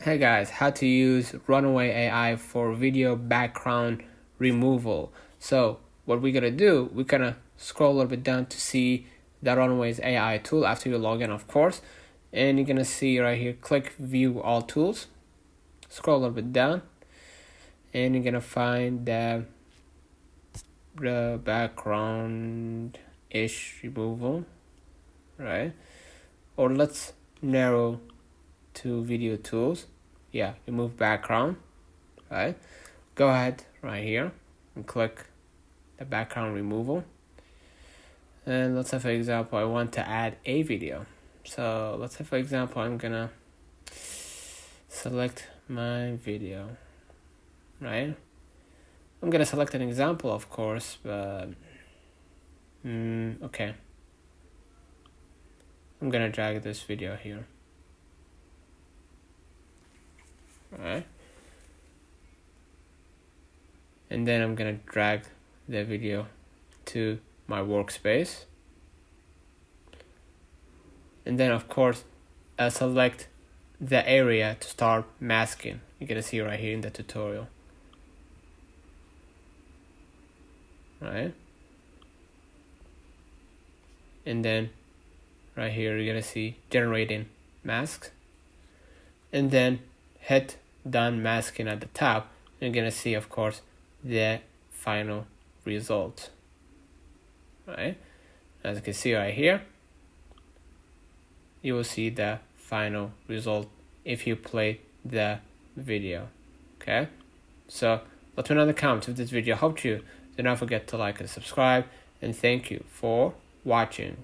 Hey guys, how to use Runway AI for video background removal. So what we're gonna do, we're gonna scroll a little bit down to see the Runway's AI tool after you log in, of course. And you're gonna see right here, click view all tools. Scroll a little bit down and you're gonna find the background-ish removal, right? Or let's narrow to video tools. Yeah, remove background, right? Go ahead right here and click the background removal. And let's say, for example, I want to add a video. So let's say, for example, I'm gonna select my video, right? I'm gonna select an example, of course, but okay. I'm gonna drag this video here. Alright, and then I'm gonna drag the video to my workspace, and then of course select the area to start masking. You're gonna see right here in the tutorial, right? And then right here you're gonna see generating masks, and then hit done masking at the top. You're gonna see, of course, the final result, right? As you can see right here, you will see the final result if you play the video. Okay, so let me know in the comments if this video helped you. Do not forget to like and subscribe, and thank you for watching.